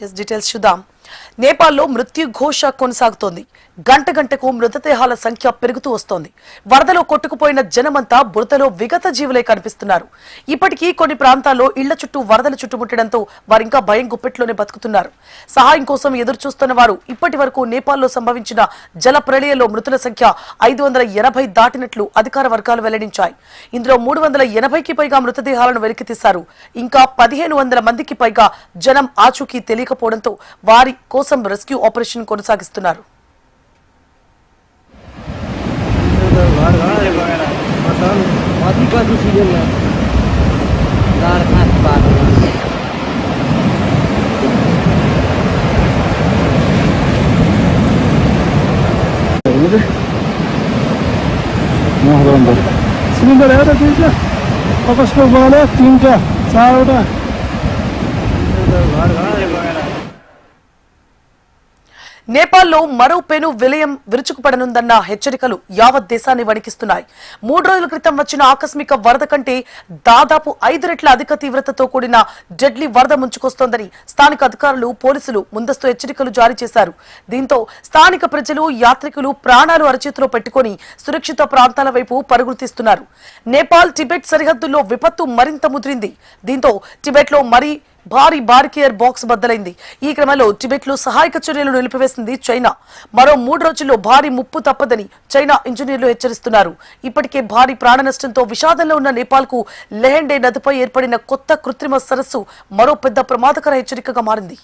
Details చూద్దాం. నేపాల్లో మృత్యు ఘోష కొనసాగుతోంది. గంట గంటకు మృతదేహాల సంఖ్య పెరుగుతూ వస్తోంది. వరదలో కొట్టుకుపోయిన జనమంతా బురదలో విగత జీవులై కనిపిస్తున్నారు. ఇప్పటికీ కొన్ని ప్రాంతాల్లో ఇళ్ల చుట్టూ వరదలు చుట్టుముట్టడంతో వారింకా భయం గుప్పెట్లోనే బతుకుతున్నారు. సహాయం కోసం ఎదురు చూస్తున్న వారు ఇప్పటి వరకు నేపాల్లో సంభవించిన జల ప్రళయంలో మృతుల సంఖ్య 580 దాటినట్లు అధికార వర్గాలు వెల్లడించాయి. ఇందులో 380కి పైగా మృతదేహాలను వెలికితీశారు. ఇంకా 1500 మందికి పైగా జనం ఆచూకీ తెలియకపోవడంతో వారి కోసం రెస్క్యూ ఆపరేషన్ కొనసాగిస్తున్నారు. सिलिंडर है तो ठीक है वापस को बोले 3 का 4 का నేపాల్లో మరో పెను విలయం విరుచుకుపడనుందన్న హెచ్చరికలు యావత్ దేశాన్ని వణికిస్తున్నాయి. 3 రోజుల క్రితం వచ్చిన ఆకస్మిక వరద కంటే దాదాపు 5 రెట్ల అధిక తీవ్రతతో కూడిన డెడ్లీ వరద ముంచుకొస్తోందని స్థానిక అధికారులు, పోలీసులు ముందస్తు హెచ్చరికలు జారీ చేశారు. దీంతో స్థానిక ప్రజలు, యాత్రికులు ప్రాణాలు అరచేతిలో పెట్టుకుని సురక్షిత ప్రాంతాల వైపు పరుగులు తీస్తున్నారు. నేపాల్, టిబెట్ సరిహద్దుల్లో విపత్తు మరింత ముదిరింది. దీంతో టిబెట్లో భారీ బారికేర్ బాక్స్ బద్దలైంది. ఈ క్రమంలో టిబెట్ లో సహాయక చర్యలు నిలిపివేసింది చైనా. మరో 3 రోజుల్లో భారీ ముప్పు తప్పదని చైనా ఇంజనీర్లు హెచ్చరిస్తున్నారు. ఇప్పటికే భారీ ప్రాణ నష్టంతో విషాదంలో ఉన్న నేపాల్ కు లెహెండే నదిపై ఏర్పడిన కొత్త కృత్రిమ సరస్సు మరో పెద్ద ప్రమాదకర హెచ్చరికగా మారింది.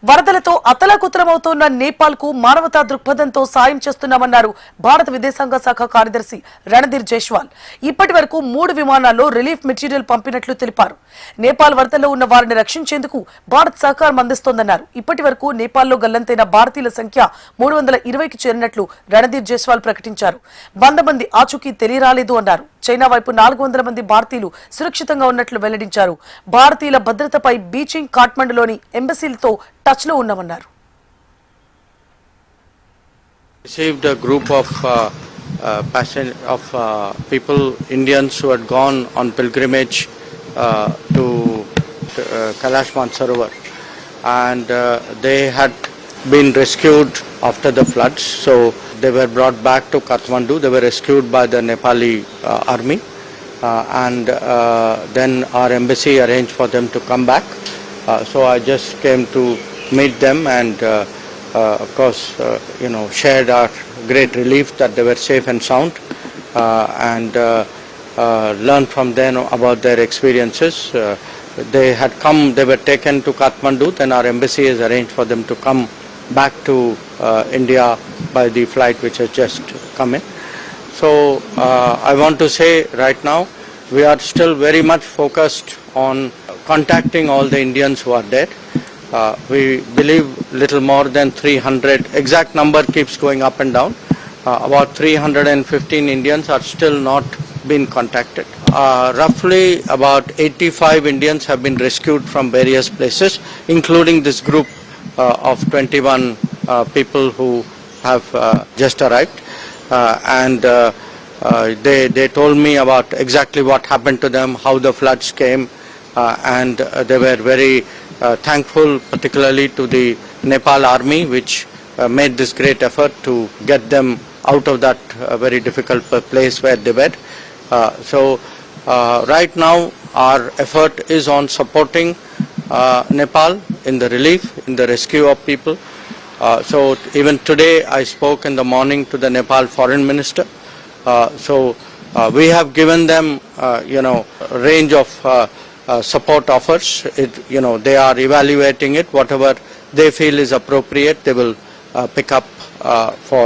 వరదలతో అతలాకుతలమవుతున్న నేపాల్ కు మానవతా దృక్పథంతో సాయం చేస్తున్నామన్నారు భారత విదేశాంగ శాఖ కార్యదర్శి రణధీర్ జైస్వాల్. ఇప్పటి వరకు 3 విమానాల్లో రిలీఫ్ మెటీరియల్ పంపినట్లు తెలిపారు. నేపాల్ వరదల్లో ఉన్న వారిని రక్షించేందుకు భారత్ సహకారం అందిస్తోందన్నారు. ఇప్పటి వరకు నేపాల్లో గల్లంతైన భారతీయుల సంఖ్య 320కి చేరినట్లు రణధీర్ జైస్వాల్ ప్రకటించారు. 100 మంది ఆచూకీ తెలియరాలేదు అన్నారు. చైనా వైపు 400 మంది భారతీయులు సురక్షితంగా ఉన్నట్లు వెల్లడించారు. భారతీయుల భద్రతపై బీజింగ్, కాఠ్మండులోని ఎంబసీలతో టచ్ లో ఉన్నామన్నారు. Received a group of people, Indians who had gone on pilgrimage to Kailash Mansarovar, and they had been rescued after the floods. So they were brought back to Kathmandu. They were rescued by the Nepali army, and then our embassy arranged for them to come back. So I just came to meet them and of course shared our great relief that they were safe and sound, and learned from them about their experiences. They were taken to Kathmandu, then our embassy has arranged for them to come back to India by the flight which has just come in. So I want to say right now we are still very much focused on contacting all the Indians who are dead. We believe little more than 300, exact number keeps going up and down. About 315 Indians are still not been contacted. Roughly about 85 Indians have been rescued from various places, including this group of 21 people who have just arrived, and they told me about exactly what happened to them, how the floods came, and they were very thankful particularly to the Nepal army, which made this great effort to get them out of that very difficult place where they were. So right now our effort is on supporting Nepal in the relief, in the rescue of people. So even today I spoke in the morning to the Nepal foreign minister. So we have given them a range of support offers. They are evaluating it. Whatever they feel is appropriate, they will pick up for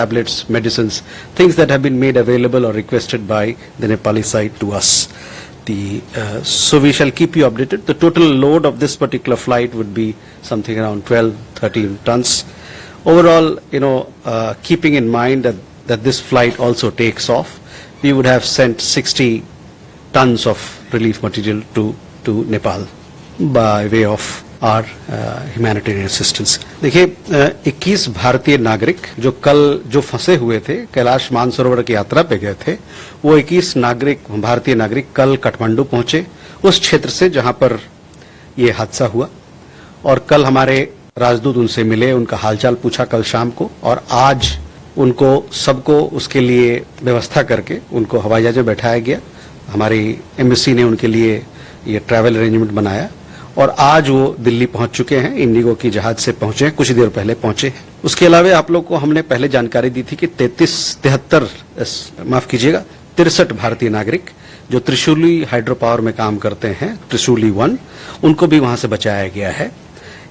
tablets, medicines, things that have been made available or requested by the Nepali side to us. So we shall keep you updated. The total load of this particular flight would be something around 12-13 tons. Overall, keeping in mind that this flight also takes off, we would have sent 60 tons of relief material to Nepal by way of our humanitarian assistance. देखिए 21 भारतीय नागरिक जो फंसे हुए थे, कैलाश मानसरोवर की यात्रा पे गए थे, वो 21 भारतीय नागरिक कल काठमांडू पहुंचे, उस क्षेत्र से जहां पर ये हादसा हुआ। और कल हमारे राजदूत उनसे मिले, उनका हालचाल पूछा कल शाम को, और आज उनको सबको उसके लिए व्यवस्था करके उनको हवाई जहाज में बैठाया गया। हमारी एम्बेसी ने उनके लिए ये ट्रैवल अरेंजमेंट बनाया और आज वो दिल्ली पहुंच चुके हैं, इंडिगो की जहाज से पहुंचे हैं, कुछ देर पहले पहुंचे हैं। उसके अलावा आप लोग को हमने पहले जानकारी दी थी कि 63 भारतीय नागरिक जो त्रिशूली हाइड्रो पावर में काम करते हैं, त्रिशूली 1, उनको भी वहां से बचाया गया है।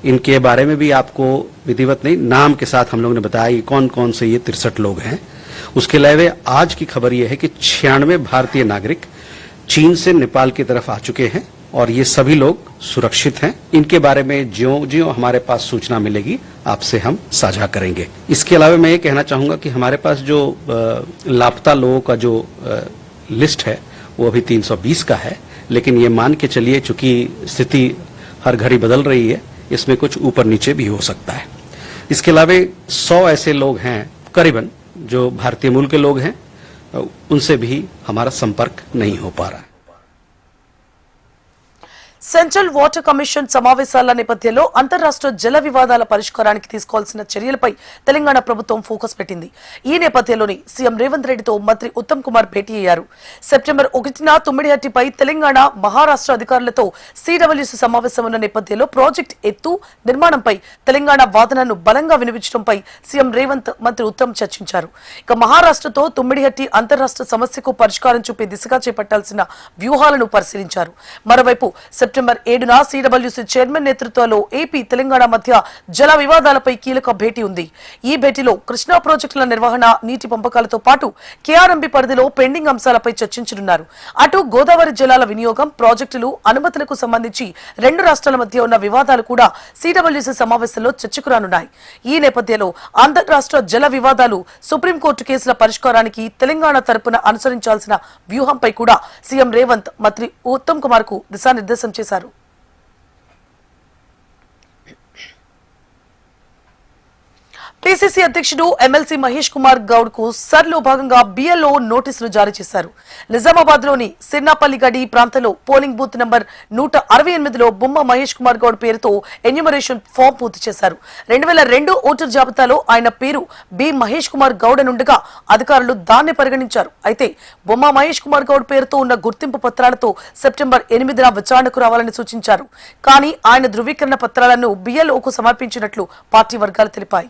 इनके बारे में भी आपको विधिवत नहीं नाम के साथ हम लोग ने बताया कि कौन कौन से ये 63 लोग हैं। उसके अलावा आज की खबर यह है कि 96 भारतीय नागरिक चीन से नेपाल की तरफ आ चुके हैं और ये सभी लोग सुरक्षित हैं। इनके बारे में ज्यों हमारे पास सूचना मिलेगी आपसे हम साझा करेंगे। इसके अलावा मैं ये कहना चाहूंगा कि हमारे पास जो लापता लोगों का जो लिस्ट है वो अभी 320 का है, लेकिन ये मान के चलिए चूंकि स्थिति हर घड़ी बदल रही है, इसमें कुछ ऊपर नीचे भी हो सकता है। इसके अलावा 100 ऐसे लोग हैं करीबन जो भारतीय मूल के लोग हैं, उनसे भी हमारा संपर्क नहीं हो पा रहा है। సెంట్రల్ వాటర్ కమిషన్ సమావేశాల నేపథ్యంలో అంతర్రాష్ట్ర జల వివాదాల పరిష్కారానికి తీసుకోవాల్సిన చర్యలపై తెలంగాణ ప్రభుత్వం ఫోకస్ పెట్టింది. ఈ నేపథ్యంలోని సీఎం రేవంత్ రెడ్డితో మంత్రి ఉత్తమ్ కుమార్ భేటీ అయ్యారు. సెప్టెంబర్ 1న తుమ్మిడిహట్టిపై తెలంగాణ మహారాష్ట్ర అధికారులతో సిడబ్ల్యూసీ సమావేశం ఉన్న నేపథ్యంలో ప్రాజెక్టు ఎత్తు నిర్మాణంపై తెలంగాణ వాదనను బలంగా వినిపించడంపై సీఎం రేవంత్ మంత్రి ఉత్తమ్ చర్చించారు. ఇక మహారాష్ట్రతో తుమ్మిడిహట్టి అంతర్రాష్ట్ర సమస్యకు పరిష్కారం చూపే దిశగా చేపట్టాల్సిన వ్యూహాలను పరిశీలించారు. మరోవైపు సెప్టెంబర్ 7న సిడబ్ల్యూసీ చైర్మన్ నేతృత్వంలో ఏపీ తెలంగాణ మధ్య జల వివాదాలపై కీలక భేటీ ఉంది. ఈ భేటీలో కృష్ణా ప్రాజెక్టుల నిర్వహణ, నీటి పంపకాలతో పాటు కేఆర్ఎంబీ పరిధిలో పెండింగ్ అంశాలపై చర్చించనున్నారు. అటు గోదావరి జలాల వినియోగం, ప్రాజెక్టులు, అనుమతులకు సంబంధించి రెండు రాష్ట్రాల మధ్య ఉన్న వివాదాలు కూడా సిడబ్ల్యూసీ సమావేశంలో చర్చకు రానున్నాయి. ఈ నేపథ్యంలో అంతర్రాష్ట్ర జల వివాదాలు, సుప్రీంకోర్టు కేసుల పరిష్కారానికి తెలంగాణ తరపున అనుసరించాల్సిన వ్యూహంపై కూడా సీఎం రేవంత్ మంత్రి ఉత్తమ్ కుమార్ కు దిశానిర్దేశం చేశారు. పీసీసీ అధ్యక్షుడు ఎమ్మెల్సీ మహేష్ కుమార్ గౌడ్ కు సర్లో భాగంగా బిఎల్ఓ నోటీసులు జారీ చేశారు. నిజామాబాద్ లోని సిర్నాపల్లి గడి ప్రాంతంలో పోలింగ్ బూత్ నంబర్ 168లో బొమ్మ మహేష్ కుమార్ గౌడ్ పేరుతో ఎన్యూమరేషన్ ఫామ్ పూర్తి చేశారు. 2002 ఓటర్ జాబితాలో ఆయన పేరు బి మహేష్ కుమార్ గౌడ్ అనుండగా అధికారులు దాన్ని పరిగణించారు. అయితే బొమ్మ మహేష్ కుమార్ గౌడ్ పేరుతో ఉన్న గుర్తింపు పత్రాలతో సెప్టెంబర్ 8న విచారణకు రావాలని సూచించారు. కానీ ఆయన ధృవీకరణ పత్రాలను బిఎల్ఓకు సమర్పించినట్లు పార్టీ వర్గాలు తెలిపాయి.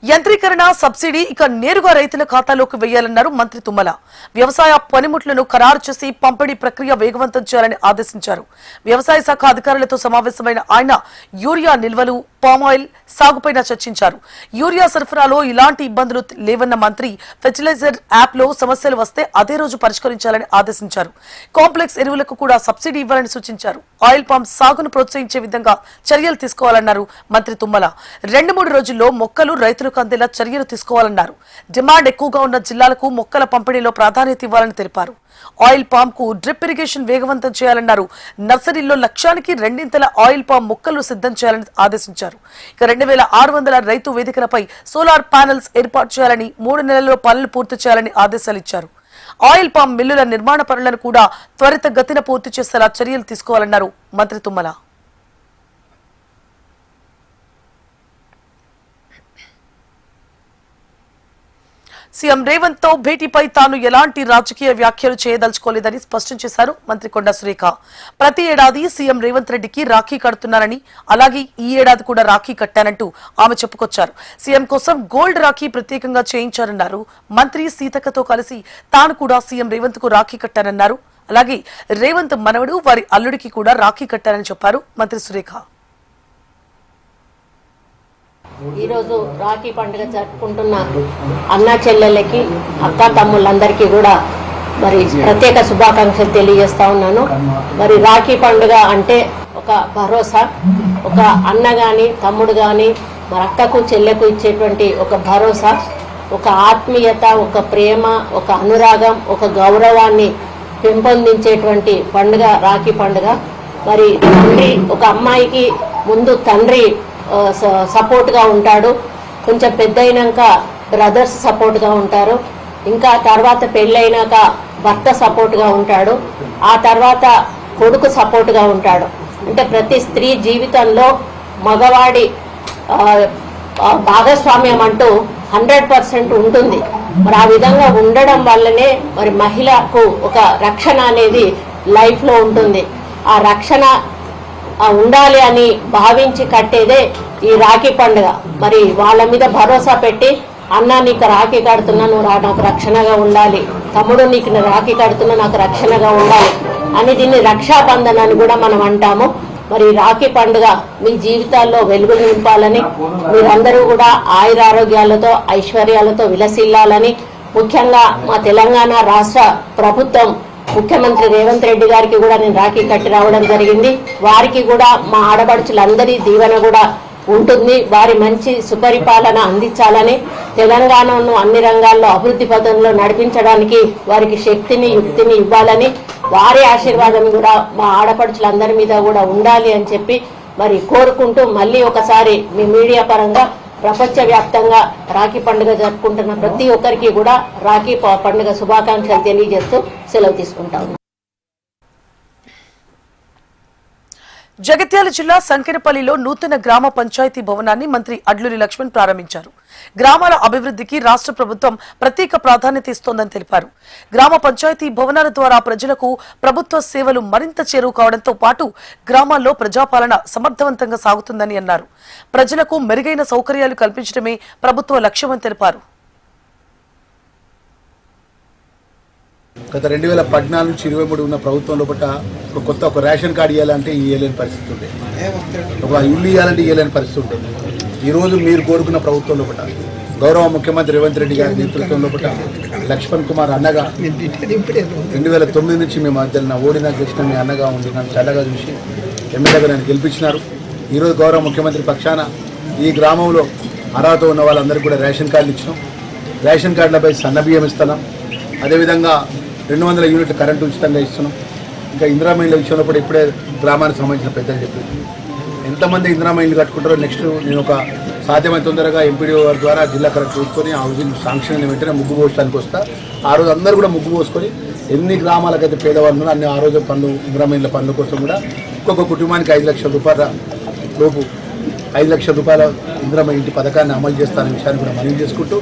యంత్రీకరణ సబ్సిడీ ఇక నేరుగా రైతుల ఖాతాలోకి వేయాలన్నారు మంత్రి తుమ్మల. వ్యవసాయ పనిముట్లను ఖరారు చేసి పంపిణీ ప్రక్రియ వేగవంతం చేయాలని ఆదేశించారు. వ్యవసాయ శాఖ అధికారులతో సమావేశమైన ఆయన యూరియా నిల్వలు, పామాయిల్ సాగుపైన చర్చించారు. యూరియా సరఫరాలో ఇలాంటి ఇబ్బందులు లేవన్న మంత్రి ఫెర్టిలైజర్ యాప్ లో సమస్యలు వస్తే అదే రోజు పరిష్కరించాలని ఆదేశించారు. కాంప్లెక్స్ ఎరువులకు కూడా సబ్సిడీ ఇవ్వాలని సూచించారు. ఆయిల్ పామ్ సాగును ప్రోత్సహించే విధంగా చర్యలు తీసుకోవాలన్నారు మంత్రి తుమ్మల. 2-3 రోజుల్లో మొక్కలు రైతులకు అందేలా చర్యలు తీసుకోవాలన్నారు. డిమాండ్ ఎక్కువగా ఉన్న జిల్లాలకు మొక్కల పంపిణీలో ప్రాధాన్యత ఇవ్వాలని తెలిపారు. ఆయిల్ పామ్ కు డ్రిప్ ఇరిగేషన్ వేగవంతం చేయాలన్నారు. నర్సరీల్లో లక్ష్యానికి 2 ఆయిల్ పామ్ మొక్కలు సిద్ధం చేయాలని ఆదేశించారు. ఇక 2600 రైతు వేదికలపై సోలార్ ప్యానెల్స్ ఏర్పాటు చేయాలని, 3 నెలల్లో పనులు పూర్తి చేయాలని ఆదేశాలు ఇచ్చారు. ఆయిల్ పామ్ మిల్లుల నిర్మాణ పనులను కూడా త్వరితగతిన పూర్తి చేసేలా చర్యలు తీసుకోవాలన్నారు మంత్రి తుమ్మల. సీఎం రేవంత్ తో భేటీపై తాను ఎలాంటి రాజకీయ వ్యాఖ్యలు చేయదలుచుకోలేదని స్పష్టం చేశారు మంత్రి కొండా సురేఖ. ప్రతి ఏడాది సీఎం రేవంత్ రెడ్డికి రాఖీ కడుతున్నారని, అలాగే ఈ ఏడాది కూడా రాఖీ కట్టానంటూ ఆమె చెప్పుకొచ్చారు. సీఎం కోసం గోల్డ్ రాఖీ ప్రత్యేకంగా చేయించారన్నారు. మంత్రి సీతక్కతో కలిసి తాను కూడా సీఎం రేవంత్ కు రాఖీ కట్టానన్నారు. అలాగే రేవంత్ మనవడు వారి అల్లుడికి కూడా రాఖీ కట్టారని చెప్పారు మంత్రి సురేఖ. ఈరోజు రాఖీ పండుగ జరుపుకుంటున్న అన్నా చెల్లెళ్ళకి, అక్కా తమ్ముళ్ళందరికీ కూడా మరి ప్రత్యేక శుభాకాంక్షలు తెలియజేస్తా ఉన్నాను. మరి రాఖీ పండుగ అంటే ఒక భరోసా, ఒక అన్న కానీ తమ్ముడు కానీ మరి అక్కకు చెల్లెకు ఇచ్చేటువంటి ఒక భరోసా, ఒక ఆత్మీయత, ఒక ప్రేమ, ఒక అనురాగం, ఒక గౌరవాన్ని పెంపొందించేటువంటి పండుగ రాఖీ పండుగ. మరి తండ్రి ఒక అమ్మాయికి ముందు తండ్రి సపోర్ట్గా ఉంటాడు, కొంచెం పెద్ద అయినాక బ్రదర్స్ సపోర్ట్గా ఉంటారు, ఇంకా తర్వాత పెళ్ళైనాక భర్త సపోర్ట్గా ఉంటాడు, ఆ తర్వాత కొడుకు సపోర్ట్గా ఉంటాడు. అంటే ప్రతి స్త్రీ జీవితంలో మగవాడి భాగస్వామ్యం అంటూ 100% ఉంటుంది. మరి ఆ విధంగా ఉండడం వల్లనే మరి మహిళకు ఒక రక్షణ అనేది లైఫ్లో ఉంటుంది. ఆ రక్షణ ఉండాలి అని భావించి కట్టేదే ఈ రాఖీ పండుగ. మరి వాళ్ళ మీద భరోసా పెట్టి, అన్న నీకు రాఖీ కడుతున్నా, నువ్వు నాకు రక్షణగా ఉండాలి, తమ్ముడు నీకు రాఖీ కడుతున్నా నాకు రక్షణగా ఉండాలి అని దీన్ని రక్షాబంధన్ అని కూడా మనం అంటాము. మరి రాఖీ పండుగ మీ జీవితాల్లో వెలుగులు నింపాలని, మీరందరూ కూడా ఆయురారోగ్యాలతో ఐశ్వర్యాలతో విలసిల్లాలని, ముఖ్యంగా మా తెలంగాణ రాష్ట్ర ప్రభుత్వం ముఖ్యమంత్రి రేవంత్ రెడ్డి గారికి కూడా నేను రాఖీ కట్టి రావడం జరిగింది. వారికి కూడా మా ఆడపడుచులందరి దీవెన కూడా ఉంటుంది. వారి మంచి సుపరిపాలన అందించాలని, తెలంగాణను అన్ని రంగాల్లో అభివృద్ధి పథంలో నడిపించడానికి వారికి శక్తిని యుక్తిని ఇవ్వాలని, వారి ఆశీర్వాదం కూడా మా ఆడపడుచులందరి మీద కూడా ఉండాలి అని చెప్పి మరి కోరుకుంటూ, మళ్ళీ ఒకసారి మీ మీడియా పరంగా ప్రపంచవ్యాప్తంగా రాఖీ పండుగ జరుపుకుంటున్న ప్రతి ఒక్కరికి కూడా రాఖీ పండుగ శుభాకాంక్షలు తెలియజేస్తూ సెలవు తీసుకుంటా ఉన్నాను. జగిత్యాల జిల్లా సంకెనపల్లిలో నూతన గ్రామ పంచాయతీ భవనాన్ని మంత్రి అడ్లూరి లక్ష్మణ్ ప్రారంభించారు. గ్రామాల అభివృద్ధికి రాష్ట్ర ప్రభుత్వం ప్రత్యేక ప్రాధాన్యత ఇస్తోందని తెలిపారు. గ్రామ పంచాయతీ భవనాల ద్వారా ప్రజలకు ప్రభుత్వ సేవలు మరింత చేరువ కావడంతో పాటు గ్రామాల్లో ప్రజాపాలన సమర్థవంతంగా సాగుతుందని అన్నారు. ప్రజలకు మెరుగైన సౌకర్యాలు కల్పించడమే ప్రభుత్వ లక్ష్యమని తెలిపారు. గత 2014 నుంచి 23 ఉన్న ప్రభుత్వం లోపల ఒక రేషన్ కార్డు ఇవ్వాలంటే ఇవ్వలేని పరిస్థితి ఉండే, ఒక ఇల్లు ఇవ్వాలంటే ఇవ్వలేని పరిస్థితి ఉండే. ఈరోజు మీరు కోరుకున్న ప్రభుత్వం లోపల గౌరవ ముఖ్యమంత్రి రేవంత్ రెడ్డి గారి నేతృత్వం లోపల లక్ష్మణ్ కుమార్ అన్నగా 2009 నుంచి మేము మధ్యన ఓడినా గెలిచిన మీ అన్నగా ఉండి నన్ను చల్లగా చూసి ఎమ్మెల్యేగా నన్ను గెలిపించినారు. ఈరోజు గౌరవ ముఖ్యమంత్రి పక్షాన ఈ గ్రామంలో అర్హత ఉన్న వాళ్ళందరికీ కూడా రేషన్ కార్డులు ఇచ్చినాం. రేషన్ కార్డులపై సన్నబియ్యం ఇస్తున్నాం. అదేవిధంగా 200 యూనిట్లు కరెంటు ఉచితంగా ఇస్తున్నాం. ఇంకా ఇందిరామైన్ల విషయంలో కూడా ఇప్పుడే గ్రామానికి సంబంధించిన పెద్దలు చెప్పారు. ఎంతమంది ఇందిరామైన్లు కట్టుకుంటారో నెక్స్ట్ నేను ఒక సాధ్యమైన తొందరగా ఎంపీడీఓ గారి ద్వారా జిల్లా కలెక్టర్ చూసుకొని ఆ హౌసింగ్ శాంక్షన్ వెంటనే ముగ్గు పోసడానికి వస్తా. ఆ రోజు అందరూ కూడా ముగ్గు పోసుకొని ఎన్ని గ్రామాలకైతే పేదవాళ్ళు ఉన్నారో అన్ని ఆ రోజు పనులు ఇందిరామైన్ల పనుల కోసం కూడా ఒక్కొక్క కుటుంబానికి 5 లక్షల రూపాయల లోపు 5 లక్షల రూపాయల ఇందిరామైన్ ఇంటి పథకాన్ని అమలు చేస్తాననే విషయాన్ని కూడా మనవి చేసుకుంటూ,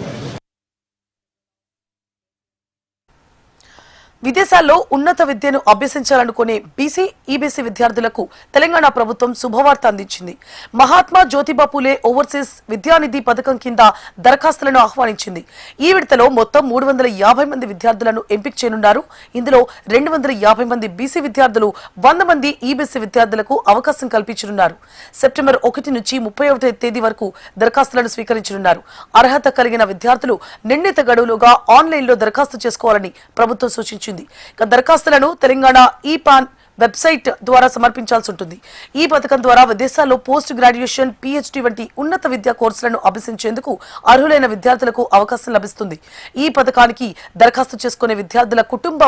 విదేశాల్లో ఉన్నత విద్యను అభ్యసించాలనుకునే బీసీ ఈబీసీ విద్యార్థులకు తెలంగాణ ప్రభుత్వం శుభవార్త అందించింది. మహాత్మా జ్యోతిబా పూలే ఓవర్సీస్ విద్యానిధి పథకం కింద దరఖాస్తులను ఆహ్వానించింది. ఈ విడతలో మొత్తం 350 మంది విద్యార్థులను ఎంపిక చేయనున్నారు. ఇందులో 250 మంది బీసీ విద్యార్థులు, 100 మంది ఈబీసీ విద్యార్థులకు అవకాశం కల్పించనున్నారు. సెప్టెంబర్ 1 నుంచి 31వ తేదీ వరకు దరఖాస్తులను స్వీకరించనున్నారు. అర్హత కలిగిన విద్యార్థులు నిర్ణీత గడువులుగా ఆన్లైన్లో దరఖాస్తు చేసుకోవాలని ప్రభుత్వం సూచించింది. దరఖాస్తులను తెలంగాణ ఈ-పాన్ వెబ్సైట్ ద్వారా సమర్పించాల్సి ఉంటుంది. ఈ పథకం ద్వారా విదేశాల్లో పోస్ట్ గ్రాడ్యుయేషన్, పీహెచ్డీ వంటి ఉన్నత విద్యా కోర్సులను అభ్యసించేందుకు అర్హులైన విద్యార్థులకు అవకాశం లభిస్తుంది. ఈ పథకానికి దరఖాస్తు చేసుకునే విద్యార్థుల కుటుంబ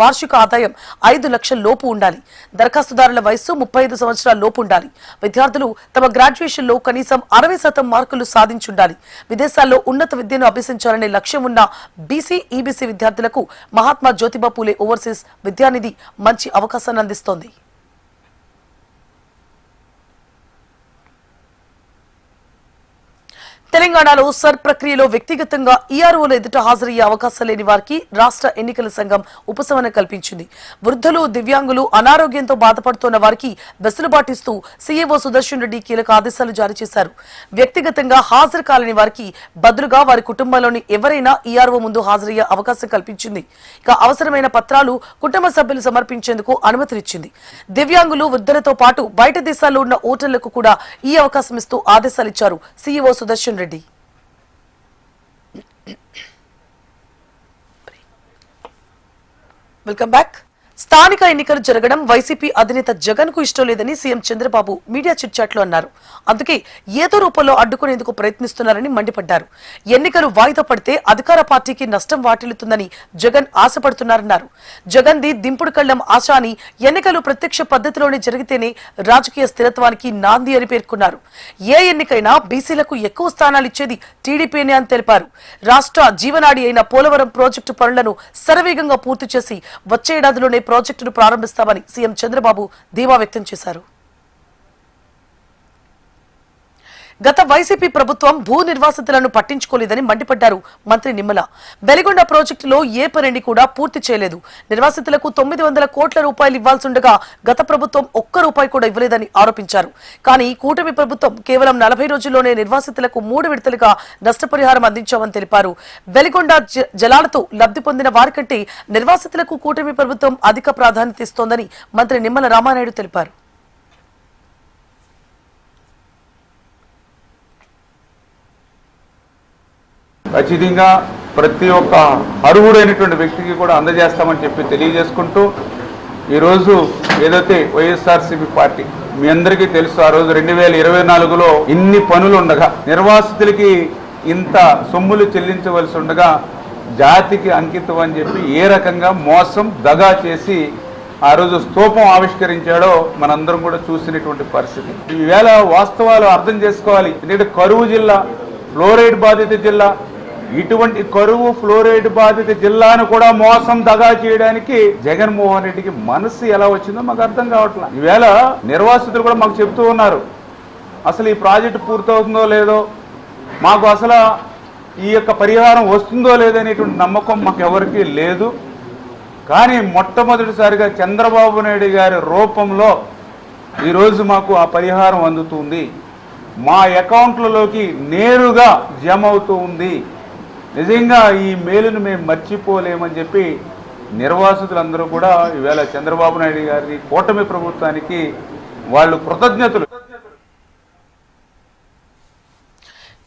వార్షిక ఆదాయం 5 లక్షల లోపు ఉండాలి. దరఖాస్తుదారుల వయస్సు 35 సంవత్సరాల లోపు ఉండాలి. విద్యార్థులు తమ గ్రాడ్యుయేషన్ లో కనీసం 60% మార్కులు సాధించుండాలి. విదేశాల్లో ఉన్నత విద్యను అభ్యసించాలనే లక్ష్యం ఉన్న బీసీ ఈబీసీ విద్యార్థులకు మహాత్మా జ్యోతిబా పూలే ఓవర్సీస్ విద్యానిధి మంచి అవకాశాన్ని అందిస్తోంది. తెలంగాణలో సర్ ప్రక్రియలో వ్యక్తిగతంగా ఈఆర్ఓల ఎదుట హాజరయ్యే అవకాశం లేని వారికి రాష్ట్ర ఎన్నికల సంఘం ఉపశమనం కల్పించింది. వృద్ధులు, దివ్యాంగులు, అనారోగ్యంతో బాధపడుతున్న వారికి వెసులుబాటిస్తూ సీఈఓ సుదర్శన్ రెడ్డి కీలక ఆదేశాలు జారీ చేశారు. వ్యక్తిగతంగా హాజరు కాలేని వారికి బదులుగా వారి కుటుంబంలోని ఎవరైనా ఈఆర్ఓ ముందు హాజరయ్యే అవకాశం కల్పించింది. ఇక అవసరమైన పత్రాలు కుటుంబ సభ్యులు సమర్పించేందుకు అనుమతినిచ్చింది. దివ్యాంగులు, వృద్ధులతో పాటు బయట దేశాల్లో ఉన్న ఓటర్లకు కూడా ఈ అవకాశం ఇస్తూ ఆదేశాలిచ్చారు CEO Sudarshan Reddy. Welcome back. స్థానిక ఎన్నికలు జరగడం వైసీపీ అధినేత జగన్ కు ఇష్టం లేదని సీఎం చంద్రబాబు మీడియా చిట్చాట్లో అన్నారు. అందుకే ఏదో రూపంలో అడ్డుకునేందుకు ప్రయత్నిస్తున్నారని మండిపడ్డారు. ఎన్నికలు వాయిదా పడితే అధికార పార్టీకి నష్టం వాటిల్లుతుందని జగన్ ఆశపడుతున్నారన్నారు. జగన్ ది దింపుడు కళ్లం ఆశ అని, ఎన్నికలు ప్రత్యక్ష పద్ధతిలోనే జరిగితేనే రాజకీయ స్థిరత్వానికి నాంది అని పేర్కొన్నారు. ఏ ఎన్నికైనా బీసీలకు ఎక్కువ స్థానాలు ఇచ్చేది టీడీపీనే అని తెలిపారు. రాష్ట్ర జీవనాడి అయిన పోలవరం ప్రాజెక్టు పనులను శరవేగంగా పూర్తి చేసి వచ్చే ఏడాదిలోనే ప్రాజెక్టును ప్రారంభిస్తామని సీఎం చంద్రబాబు ధీమా వ్యక్తం చేశారు. గత వైసీపీ ప్రభుత్వం భూ నిర్వాసితులను పట్టించుకోలేదని మండిపడ్డారు మంత్రి నిమ్మల. వెలిగొండ ప్రాజెక్టులో ఏ పనిని కూడా పూర్తి చేయలేదు. నిర్వాసితులకు 900 కోట్ల రూపాయలు ఇవ్వాల్సిండగా గత ప్రభుత్వం ఒక్క రూపాయి కూడా ఇవ్వలేదని ఆరోపించారు. కానీ కూటమి ప్రభుత్వం కేవలం 40 రోజుల్లోనే నిర్వాసితులకు 3 విడతలుగా నష్టపరిహారం అందించామని తెలిపారు. వెలిగొండ జలాలతో లబ్ధి పొందిన వారికంటే నిర్వాసితులకు కూటమి ప్రభుత్వం అధిక ప్రాధాన్యత ఇస్తోందని మంత్రి నిమ్మల రామానాయుడు తెలిపారు. ఖచ్చితంగా ప్రతి ఒక్క అర్హుడైనటువంటి వ్యక్తికి కూడా అందజేస్తామని చెప్పి తెలియజేసుకుంటూ ఈరోజు ఏదైతే వైఎస్ఆర్సీపీ పార్టీ మీ అందరికీ తెలుసు, ఆ రోజు 2024లో ఇన్ని పనులు ఉండగా నిర్వాసితులకి ఇంత సొమ్ములు చెల్లించవలసి ఉండగా జాతికి అంకితం అని చెప్పి ఏ రకంగా మోసం దగా చేసి ఆ రోజు స్తూపం ఆవిష్కరించాడో మనందరం కూడా చూసినటువంటి పరిస్థితి. ఈవేళ వాస్తవాలు అర్థం చేసుకోవాలి. ఎందుకంటే కరువు జిల్లా, ఫ్లోరైడ్ బాధిత జిల్లా, ఇటువంటి కరువు ఫ్లోరైడ్ బాధిత జిల్లాను కూడా మోసం దగా చేయడానికి జగన్మోహన్ రెడ్డికి మనసు ఎలా వచ్చిందో మాకు అర్థం కావట్లేదు. ఈవేళ నిర్వాసితులు కూడా మాకు చెప్తూ ఉన్నారు, అసలు ఈ ప్రాజెక్టు పూర్తవుతుందో లేదో, మాకు అసలు ఈ యొక్క పరిహారం వస్తుందో లేదో అనేటువంటి నమ్మకం మాకు ఎవరికీ లేదు. కానీ మొట్టమొదటిసారిగా చంద్రబాబు నాయుడు గారి రూపంలో ఈరోజు మాకు ఆ పరిహారం అందుతుంది, మా అకౌంట్లలోకి నేరుగా జమ అవుతూ ఉంది. నిజంగా ఈ మేలును మేము మర్చిపోలేమని చెప్పి నిర్వాసితులందరూ కూడా ఈవేళ చంద్రబాబు నాయుడు గారి కూటమి ప్రభుత్వానికి వాళ్ళు కృతజ్ఞతలు.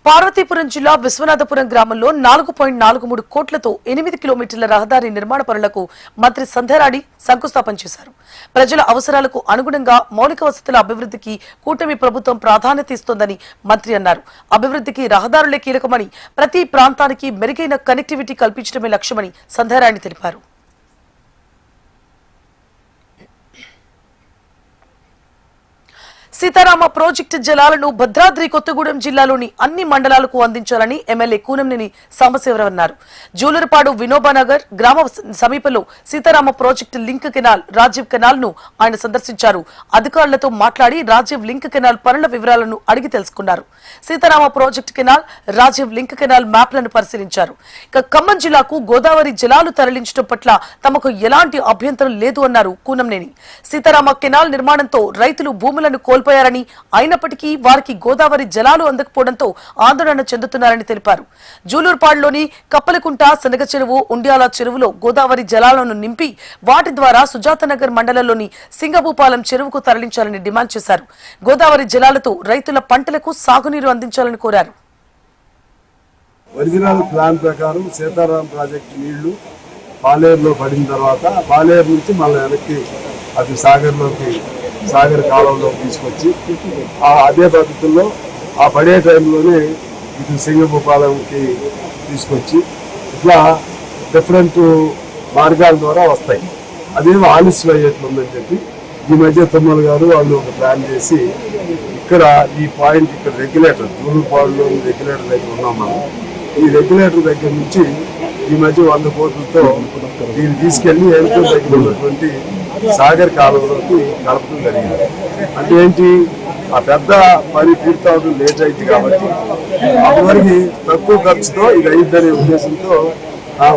పార్వతీపురం జిల్లా విశ్వనాథపురం గ్రామంలో 4.43 కోట్లతో 8 కిలోమీటర్ల రహదారి నిర్మాణ పనులకు మంత్రి సంధ్యారాణి శంకుస్థాపన చేశారు. ప్రజల అవసరాలకు అనుగుణంగా మౌలిక వసతుల అభివృద్ధికి కూటమి ప్రభుత్వం ప్రాధాన్యత ఇస్తోందని మంత్రి అన్నారు. అభివృద్ధికి రహదారులే కీలకమని, ప్రతి ప్రాంతానికి మెరుగైన కనెక్టివిటీ కల్పించడమే లక్ష్యమని సంధ్యారాణి తెలిపారు. సీతారామ ప్రాజెక్టు జలాలను భద్రాద్రి కొత్తగూడెం జిల్లాలోని అన్ని మండలాలకు అందించాలని ఎమ్మెల్యే కూనంనేని సాంబశివరావు అన్నారు. జూలూరుపాడు వినోబానగర్ గ్రామ సమీపంలో Sitarama project link canal, Rajiv canal ను ఆయన సందర్శించారు. అధికారులతో మాట్లాడి రాజీవ్ లింక్ కెనాల్ పనుల వివరాలను అడిగి తెలుసుకున్నారు. Sitarama project canal, Rajiv link canal మ్యాప్లను పరిశీలించారు. ఇక ఖమ్మం జిల్లాకు గోదావరి జలాలు తరలించడం పట్ల తమకు ఎలాంటి అభ్యంతరం లేదు అన్నారు కూనంనేని. సీతారామ కెనాల్ నిర్మాణంతో రైతులు భూములను కోల్పోయారని, అయినప్పటికీ వారికి గోదావరి జలాలు అందకపోవడంతో ఆందోళన చెందుతున్నారని తెలిపారు. జూలూరుపాడులోని కప్పలకుంట, శనగ చెరువు, ఉండ్యాల చెరువులో గోదావరి జలాలను నింపి వాటి ద్వారా సుజాతనగర్ మండలంలోని సింగభూపాలెం చెరువుకు తరలించాలని డిమాండ్ చేశారు. గోదావరి జలాలతో రైతుల పంటలకు సాగునీరు అందించాలని కోరారు. ఒరిజినల్ ప్లాన్ ప్రకారం సీతారాం ప్రాజెక్టు నీళ్లు పాలేరులో పడిన తర్వాత పాలేరు నుంచి మళ్ళీ వెనక్కి అది సాగర్ కాలంలో తీసుకొచ్చి అదే పద్ధతుల్లో ఆ పడే టైంలోనే ఇటు సింగభూపాలెంకి తీసుకొచ్చి ఇట్లా డిఫరెంట్ మార్గాల ద్వారా వస్తాయి. అదేమో ఆలస్యం అయ్యేట్లుందని చెప్పి ఈ మధ్య తుమ్మల గారు వాళ్ళు ఒక ప్లాన్ చేసి ఇక్కడ ఈ పాయింట్, ఇక్కడ రెగ్యులేటర్, జూలూరుపాడులో రెగ్యులేటర్ దగ్గర ఉన్నాం మనం. ఈ రెగ్యులేటర్ దగ్గర నుంచి ఈ మధ్య 100 కోట్లతో దీన్ని తీసుకెళ్లి ఎంతో దగ్గర ఉన్నటువంటి సాగర్ కాలంలోకి కలపడం జరిగింది. అంటే ఏంటి, ఆ పెద్ద పని పూర్తవడం లేట్ అయింది కాబట్టి అప్పటివరకు తక్కువ ఖర్చుతో ఇది అయ్యిద్దనే ఉద్దేశంతో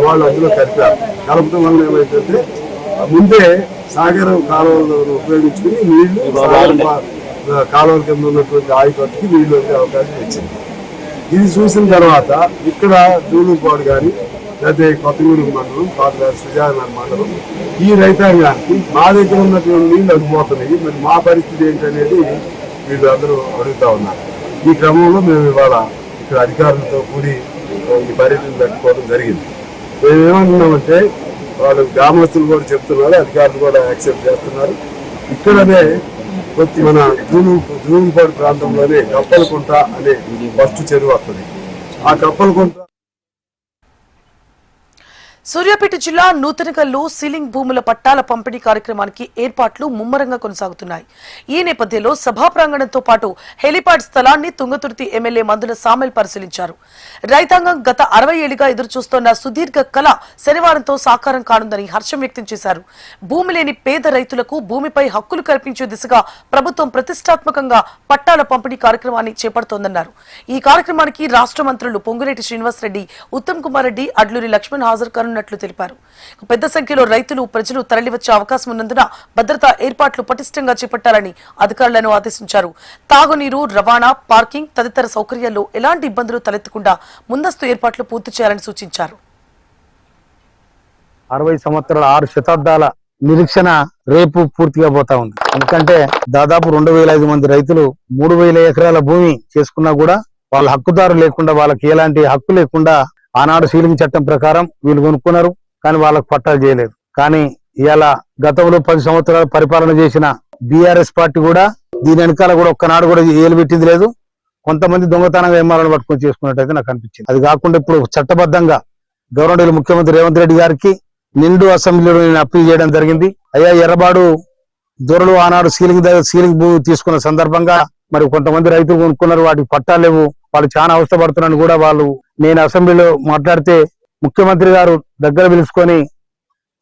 వాళ్ళు అందులో కలిపారు. కలపడం వల్ల ఏమైందంటే ముందే సాగర్ కాలువలను ఉపయోగించుకుని నీళ్లు కాలువల కింద ఉన్నటువంటి ఆయకట్టుకి నీళ్లు వచ్చే అవకాశం వచ్చింది. ఇది చూసిన తర్వాత ఇక్కడ జూలూరుపాడు కానీ లేకపోతే కొత్తగూడెం మండలం, సుజాతనగర్ మండలం, ఈ రైతాంగానికి మా దగ్గర ఉన్నటువంటి నీళ్ళు అడిగిపోతున్నాయి, మరి మా పరిస్థితి ఏంటనేది వీళ్ళు అందరూ అడుగుతా ఉన్నారు. ఈ క్రమంలో మేము ఇవాళ ఇక్కడ అధికారులతో కూడి ఈ పర్యటన పెట్టుకోవడం జరిగింది. మేము ఏమంటున్నామంటే వాళ్ళు గ్రామస్తులు కూడా చెప్తున్నారు, అధికారులు కూడా యాక్సెప్ట్ చేస్తున్నారు. ఇక్కడనే మన జూనుపాడు ప్రాంతంలోనే కప్పలకుంట అనే ఫస్ట్ చెరువు వస్తుంది. ఆ కప్పలకుంట సూర్యాపేట జిల్లా నూతనగల్లో సీలింగ్ భూముల పట్టాల పంపిణీ కార్యక్రమానికి ఏర్పాట్లు ముమ్మరంగా కొనసాగుతున్నాయి. ఈ నేపథ్యంలో సభా ప్రాంగణంతో పాటు హెలిపాడ్ స్థలాన్ని తుంగతుర్తి ఎమ్మెల్యే మందుల సామెల్ పరిశీలించారు. రైతాంగం గత 60 ఏళ్లుగా ఎదురుచూస్తోన్న సుదీర్ఘ కళ శనివారంతో సాకారం కానుందని హర్షం వ్యక్తం చేశారు. భూమి లేని పేద రైతులకు భూమిపై హక్కులు కల్పించే దిశగా ప్రభుత్వం ప్రతిష్టాత్మకంగా పట్టాల పంపిణీ కార్యక్రమాన్ని చేపడుతోందన్నారు. ఈ కార్యక్రమానికి రాష్ట్ర మంత్రులు పొంగులేటి శ్రీనివాసరెడ్డి, ఉత్తమ్ కుమార్ రెడ్డి, అడ్లూరి లక్ష్మణ్ హాజరు కానున్నట్లు తెలిపారు. పెద్ద సంఖ్యలో రైతులు, ప్రజలు తరలివచ్చే అవకాశం ఉన్నందున భద్రతా ఏర్పాట్లు పటిష్టంగా చేపట్టాలని అధికారులను ఆదేశించారు. తాగునీరు, రవాణా, పార్కింగ్ తదితర సౌకర్యాల్లో ఎలాంటి ఇబ్బందులు తలెత్తకుండా ముందస్తు ఏర్పాట్లు పూర్తి చేయాలని సూచించారు. 60 సంవత్సరాల 6 శతాబ్దాల నిరీక్షణ రేపు పూర్తిగా పోతా ఉంది. ఎందుకంటే దాదాపు 2,500 మంది రైతులు 3,000 ఎకరాల భూమి చేసుకున్నా కూడా వాళ్ళ హక్కుదారు లేకుండా, వాళ్ళకి ఎలాంటి హక్కు లేకుండా ఆనాడు సీలింగ్ చట్టం ప్రకారం వీళ్ళు కొనుక్కున్నారు, కానీ వాళ్ళకు పట్టాలు చేయలేదు. కానీ ఇవాళ గతంలో 10 సంవత్సరాలు పరిపాలన చేసిన బీఆర్ఎస్ పార్టీ కూడా దీని వెనకాల కూడా ఒక్కనాడు కూడా ఏలు పెట్టింది లేదు. కొంతమంది దొంగతనంగా ఎంఆర్ఓలు పట్టుకొని చేసుకున్నట్టయితే నాకు అనిపించింది. అది కాకుండా ఇప్పుడు చట్టబద్ధంగా గవర్నర్ ముఖ్యమంత్రి రేవంత్ రెడ్డి గారికి నిండు అసెంబ్లీలో నేను అప్పీల్ చేయడం జరిగింది. అయ్యా, ఎర్రబాడు దొరలు ఆనాడు సీలింగ్ భూమి తీసుకున్న సందర్భంగా మరి కొంతమంది రైతులు కొనుక్కున్నారు, వాటికి పట్టాలు లేవు, వాళ్ళు చాలా అవస్థపడుతున్నారని కూడా నేను అసెంబ్లీలో మాట్లాడితే ముఖ్యమంత్రి గారు దగ్గర పిలుచుకొని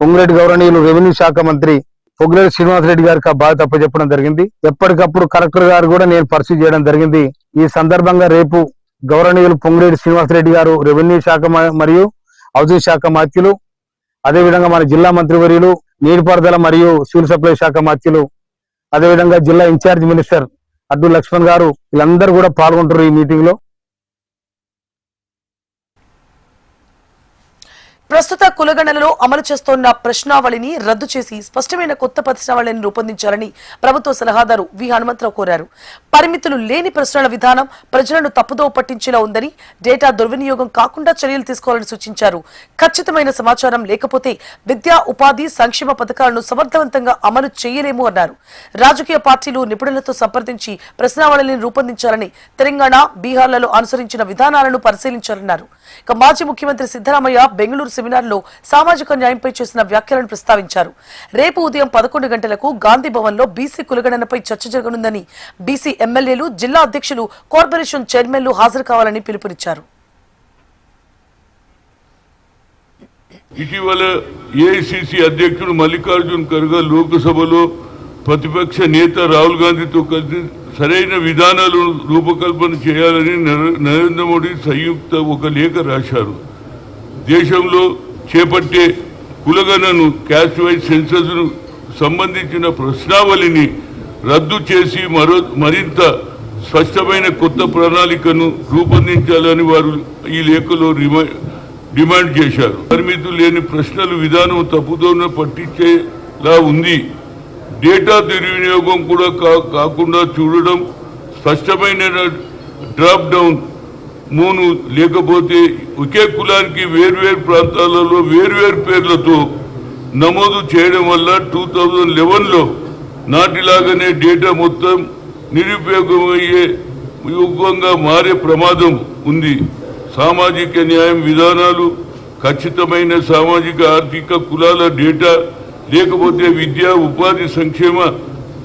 పొంగులేటి గౌరవనీయులు రెవెన్యూ శాఖ మంత్రి పొంగులేటి శ్రీనివాసరెడ్డి గారికి ఆ బాధ్యత అప్పచెప్పడం జరిగింది. ఎప్పటికప్పుడు కలెక్టర్ గారు కూడా నేను పరిశీలి చేయడం జరిగింది. ఈ సందర్భంగా రేపు గౌరవనీయులు పొంగులేటి శ్రీనివాసరెడ్డి గారు రెవెన్యూ శాఖ మరియు హౌసింగ్ శాఖ మంత్రులు, అదేవిధంగా మన జిల్లా మంత్రివర్యులు, నీటిపారుదల మరియు సివిల్ సప్లై శాఖ మంత్రులు, అదేవిధంగా జిల్లా ఇన్ఛార్జ్ మినిస్టర్ అడ్డు లక్ష్మణ్ గారు వీళ్ళందరూ కూడా పాల్గొంటారు ఈ మీటింగ్ లో. ప్రస్తుత కులగణనలో అమలు చేస్తోన్న ప్రశ్నావళిని రద్దు చేసి స్పష్టమైన కొత్త ప్రశ్నావళిని రూపొందించాలని ప్రభుత్వ సలహాదారు వి హనుమంతరావు కోరారు. పరిమితులు లేని ప్రశ్నల విధానం ప్రజలను తప్పుదోవ పట్టించేలా ఉందని, డేటా దుర్వినియోగం కాకుండా చర్యలు తీసుకోవాలని సూచించారు. ఖచ్చితమైన సమాచారం లేకపోతే విద్యా, ఉపాధి, సంక్షేమ పథకాలను సమర్థవంతంగా అమలు చేయలేము అన్నారు. రాజకీయ పార్టీలు నిపుణులతో సంప్రదించి ప్రశ్నావళిని రూపొందించాలని, తెలంగాణ, బీహార్లలో అనుసరించిన విధానాలను పరిశీలించాలన్నారు. ఇక మాజీ ముఖ్యమంత్రి సిద్ధరామయ్య బెంగళూరు సెమినార్లో సామాజిక న్యాయంపై చేసిన వ్యాఖ్యలను ప్రస్తావించారు. రేపు ఉదయం 11 గంటలకు గాంధీ భవన్ లో బీసీ కులగణనపై చర్చ జరగనుందని, బీసీ ఎమ్మెల్యేలు, జిల్లా అధ్యక్షులు, కార్పొరేషన్ చైర్మన్లు హాజరు కావాలని పిలుపునిచ్చారు. ఇటీవల ఏఐసిసి అధ్యక్షుడు మల్లికార్జున్ ఖర్గే లోక్సభలో ప్రతిపక్ష నేత రాహుల్ గాంధీతో కలిసి సరైన విధానాలను రూపకల్పన చేయాలని నరేంద్ర మోడీ సంయుక్త ఒక లేఖ రాశారు. దేశంలో చేపట్టే కులగణను, క్యాస్ట్ వైజ్ సెన్సస్ ను సంబంధించిన ప్రశ్నావళిని రద్దు చేసి మరింత స్పష్టమైన కొత్త ప్రణాళికను రూపొందించాలని వారు ఈ లేఖలో డిమాండ్ చేశారు. పరిమితులు లేని ప్రశ్నలు విధానం తప్పుదోవ పట్టించేలా ఉంది. డేటా దుర్వినియోగం కూడా కాకుండా చూడడం, స్పష్టమైన డ్రాప్ డౌన్ మూను, లేకపోతే ఒకే కులానికి వేర్వేరు ప్రాంతాలలో వేర్వేరు పేర్లతో నమోదు చేయడం వల్ల 2011లో నాటిలాగానే డేటా మొత్తం నిరుపయోగంగా మారే ప్రమాదం ఉంది. సామాజిక న్యాయం విధానాలు, ఖచ్చితమైన సామాజిక ఆర్థిక కులాల డేటా, లేకపోతే విద్యా, ఉపాధి, సంక్షేమ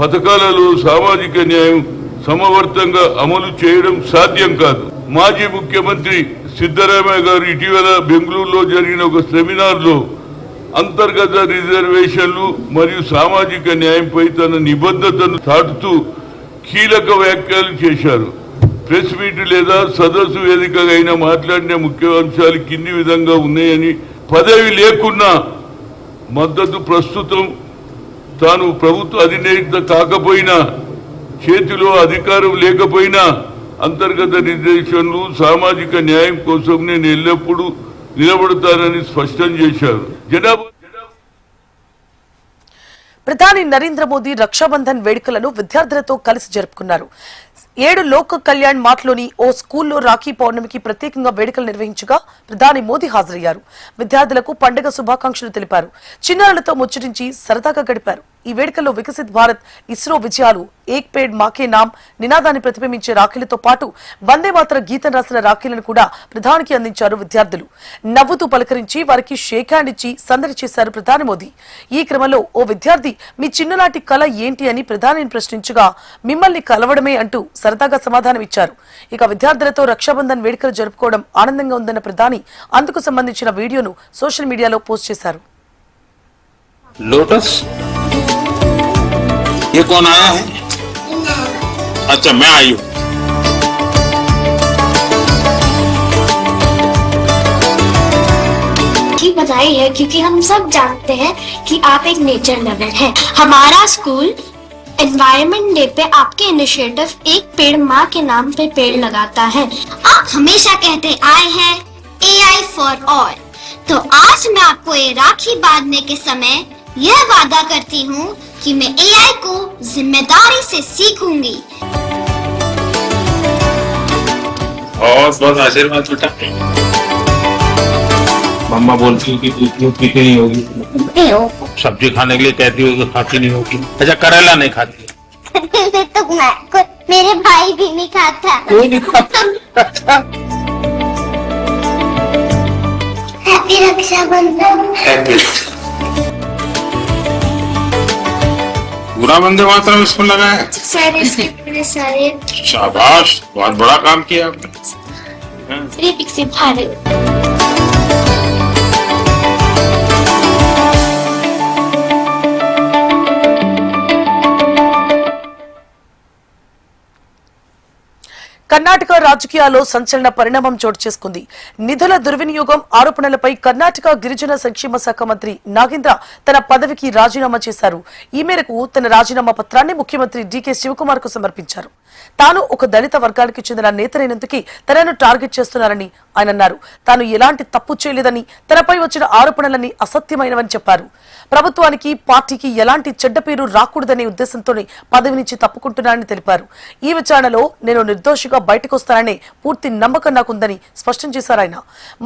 పథకాలలో సామాజిక న్యాయం సమవర్తంగా అమలు చేయడం సాధ్యం కాదు. మాజీ ముఖ్యమంత్రి సిద్ధరామయ్య గారు ఇటీవల బెంగళూరులో జరిగిన ఒక సెమినార్లో అంతర్గత రిజర్వేషన్లు మరియు సామాజిక న్యాయంపై తన నిబద్ధతను చాటుతూ కీలక వ్యాఖ్యలు చేశారు. ప్రెస్ మీట్ లేదా సదస్సు వేదికగా అయినా మాట్లాడిన ముఖ్య అంశాలు కింది విధంగా ఉన్నాయని, పదవి లేకున్నా మద్దతు, ప్రస్తుతం తాను ప్రభుత్వ అధినేత కాకపోయినా, చేతిలో అధికారం లేకపోయినా అంతర్గత రిజర్వేషన్లు, సామాజిక న్యాయం కోసం నేను ఎల్లప్పుడూ నిలబడతానని స్పష్టం చేశారు. ప్రధాని నరేంద్ర మోదీ రక్షాబంధన్ వేడుకలను విద్యార్థులతో కలిసి జరుపుకున్నారు. 7 లోక్ కళ్యాణ్ మార్ట్లోని ఓ స్కూల్లో రాఖీ పౌర్ణమికి ప్రత్యేకంగా వేడుకలు నిర్వహించగా ప్రధాని మోదీ హాజరయ్యారు. విద్యార్థులకు పండుగ శుభాకాంక్షలు తెలిపారు. చిన్నారులతో ముచ్చటించి సరదాగా గడిపారు. ఈ వేడుకల్లో వికసిత్ భారత్, ఇస్రో విజయాలు, ఏక్ పేడ్ మాకే నామ్ నినాదాన్ని ప్రతిబింబించే రాఖీలతో పాటు వందే మాతర గీతం రాసిన రాఖీలను కూడా ప్రధానికి అందించారు విద్యార్థులు. నవ్వుతూ పలకరించి వారికి షేక్ హ్యాండ్ ఇచ్చి సందడి చేశారు ప్రధాని మోదీ. ఈ క్రమంలో ఓ విద్యార్థి మీ చిన్ననాటి కళ ఏంటి అని ప్రధానిని ప్రశ్నించగా మిమ్మల్ని కలవడమే అంటూ సరదాగా సమాధానం ఇచ్చారు. ఇక విద్యార్థులతో రక్షాబంధన్ వేడుకలు జరుపుకోవడం ఆనందంగా ఉందన్న ప్రధాని అందుకు సంబంధించిన వీడియోను సోషల్ మీడియాలో పోస్ట్ చేశారు. लोटस ये कौन आया है? अच्छा मैं आई हूँ. बधाई है क्योंकि हम सब जानते हैं कि आप एक नेचर लवर हैं. हमारा स्कूल एनवायरनमेंट डे पे आपके इनिशिएटिव एक पेड़ माँ के नाम पे पेड़ लगाता है. आप हमेशा कहते आए हैं AI फॉर ऑल. तो आज मैं आपको ये राखी बांधने के समय यह वादा करती हूँ कि मैं AI को जिम्मेदारी से सीखूंगी. बहुत बहुत आशीर्वाद बेटा. मम्मा बोलती है कि दूध पीती नहीं होगी, सब्जी खाने के लिए कहती होगी खाती नहीं होगी. अच्छा करेला नहीं खाती? तो मेरे भाई भी नहीं खाता. कोई नहीं खाता. हैप्पी रक्षाबंधन. हैप्पी. पूरा वंदे मातरम इसमें लगा है. सर इसके पूरे सारे शाबाश, बहुत बड़ा काम किया आपने. विकसित भारत. కర్ణాటక రాజకీయాల్లో సంచలన పరిణామం చోటు చేసుకుంది. నిధుల దుర్వినియోగం ఆరోపణలపై కర్ణాటక గిరిజన సంక్షేమ శాఖ మంత్రి నాగేంద్ర తన పదవికి రాజీనామా చేశారు. ఈ మేరకు తన రాజీనామా పత్రాన్ని ముఖ్యమంత్రి డీకే శివకుమార్ కు సమర్పించారు. తాను ఒక దళిత వర్గానికి చెందిన నేతనైనందుకే తనను టార్గెట్ చేస్తున్నారని ఆయన అన్నారు. తాను ఎలాంటి తప్పు చేయలేదని, తనపై వచ్చిన ఆరోపణలన్నీ అసత్యమైనవని చెప్పారు. ప్రభుత్వానికి, పార్టీకి ఎలాంటి చెడ్డ పేరు రాకూడదనే ఉద్దేశంతోనే పదవి నుంచి తప్పుకుంటున్నారని తెలిపారు. ఈ విచారణలో నేను నిర్దోషిగా బయటకొస్తాననే పూర్తి నమ్మకం నాకుందని స్పష్టం చేశారు ఆయన.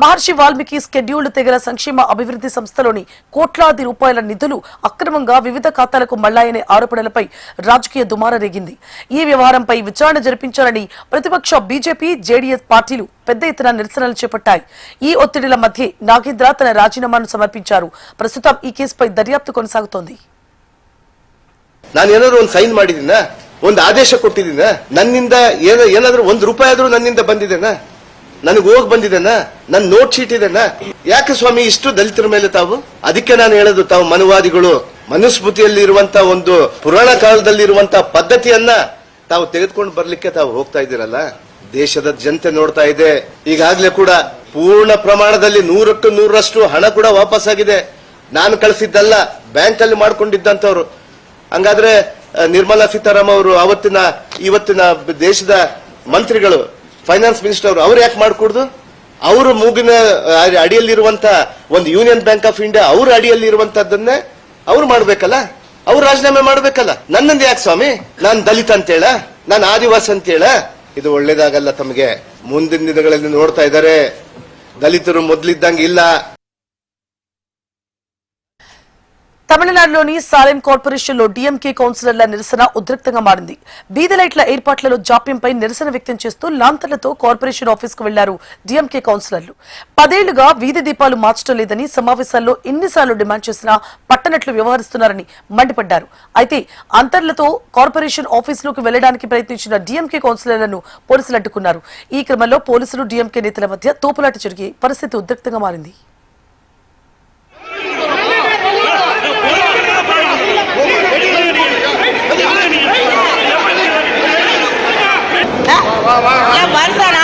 మహర్షి వాల్మీకి స్కెడ్యూల్డ్ తెగల సంక్షేమ అభివృద్ధి సంస్థలోని కోట్లాది రూపాయల నిధులు అక్రమంగా వివిధ ఖాతాలకు మళ్లాయనే ఆరోపణలపై రాజకీయ దుమారం రేగింది. ఈ వ్యవహారంపై విచారణ జరిపించాలని ప్రతిపక్ష బీజేపీ, జేడీఎస్ పార్టీలు పెద్ద ఎత్తున నిరసనలు చేపట్టాయి. ఈ ఒత్తిడిల మధ్య నాగేంద్ర తన రాజీనామాను సమర్పించారు. ప్రస్తుతం ఈ కేసుపై దర్యాప్తు కొనసాగుతోంది. ನಾನು ಏನಾದ್ರು ಒಂದು ಸೈನ್ ಮಾಡಿದ್ದೀನ, ಒಂದು ಆದೇಶ ಕೊಟ್ಟಿದ್ದೀನ, ನನ್ನಿಂದ ಏನಾದ್ರೂ ₹1 ಆದ್ರೂ ನನ್ನಿಂದ ಬಂದಿದೆನಾ, ನನಗೆ ಹೋಗಿ ಬಂದಿದೆನಾ, ನನ್ನ ನೋಟ್ ಶೀಟ್ ಇದೆನಾ? ಯಾಕೆ ಸ್ವಾಮಿ ಇಷ್ಟು ದಲಿತರ ಮೇಲೆ ತಾವು? ಅದಕ್ಕೆ ನಾನು ಹೇಳೋದು, ತಾವು ಮನುವಾದಿಗಳು ಮನುಸ್ಮೃತಿಯಲ್ಲಿ ಇರುವಂತ ಒಂದು ಪುರಾಣ ಕಾಲದಲ್ಲಿ ಇರುವಂತ ಪದ್ಧತಿಯನ್ನ ತಾವು ತೆಗೆದುಕೊಂಡು ಬರ್ಲಿಕ್ಕೆ ತಾವು ಹೋಗ್ತಾ ಇದ್ದೀರಲ್ಲ. ದೇಶದ ಜನತೆ ನೋಡ್ತಾ ಇದೆ. ಈಗಾಗಲೇ ಕೂಡ ಪೂರ್ಣ ಪ್ರಮಾಣದಲ್ಲಿ 100ಕ್ಕೆ 100ರಷ್ಟು ಹಣ ಕೂಡ ವಾಪಸ್ ಆಗಿದೆ. ನಾನು ಕಳಿಸಿದ್ದಲ್ಲ, ಬ್ಯಾಂಕ್ ಅಲ್ಲಿ ಮಾಡ್ಕೊಂಡಿದ್ದಂತವ್ರು. ಹಂಗಾದ್ರೆ ನಿರ್ಮಲಾ ಸೀತಾರಾಮನ್ ಅವರು ಇವತ್ತಿನ ದೇಶದ ಮಂತ್ರಿಗಳು, ಫೈನಾನ್ಸ್ ಮಿನಿಸ್ಟರ್ ಅವರು ಯಾಕೆ ಮಾಡ್ಕೊಡ್ದು? ಅವರು ಮೂಗಿನ ಅಡಿಯಲ್ಲಿರುವಂತ ಒಂದು ಯೂನಿಯನ್ ಬ್ಯಾಂಕ್ ಆಫ್ ಇಂಡಿಯಾ ಅವ್ರ ಅಡಿಯಲ್ಲಿರುವಂತದ್ದನ್ನೇ ಅವ್ರು ಮಾಡ್ಬೇಕಲ್ಲ, ಅವ್ರು ರಾಜೀನಾಮೆ ಮಾಡ್ಬೇಕಲ್ಲ. ನನ್ನಂದು ಯಾಕೆ ಸ್ವಾಮಿ? ನಾನು ದಲಿತ ಅಂತೇಳ, ನಾನು ಆದಿವಾಸಿ ಅಂತೇಳ? ಇದು ಒಳ್ಳೇದಾಗಲ್ಲ. ತಮಗೆ ಮುಂದಿನ ದಿನಗಳಲ್ಲಿ ನೋಡ್ತಾ ಇದ್ದಾರೆ, దళితులు మొదలిద్దంగా ಇಲ್ಲ. తమిళనాడులోని సాలెం కార్పొరేషన్లో డీఎంకే కౌన్సిలర్ల నిరసన ఉద్రిక్తంగా మారింది. బీది లైట్ల ఏర్పాట్లలో జాప్యంపై నిరసన వ్యక్తం చేస్తూ లాంతర్లతో కార్పొరేషన్ ఆఫీసుకు వెళ్లారు డీఎంకే కౌన్సిలర్లు. 10 ఏళ్లుగా వీధి దీపాలు మార్చడం లేదని, సమావేశాల్లో ఎన్నిసార్లు డిమాండ్ చేసినా పట్టనట్లు వ్యవహరిస్తున్నారని మండిపడ్డారు. అయితే అంతర్లతో కార్పొరేషన్ ఆఫీసులోకి వెళ్లడానికి ప్రయత్నించిన డీఎంకే కౌన్సిలర్లను పోలీసులు అడ్డుకున్నారు. ఈ క్రమంలో పోలీసులు, డీఎంకే నేతల మధ్య తోపులాట జరిగి పరిస్థితి ఉద్రిక్తంగా మారింది. ಬರ್ತಾರೆ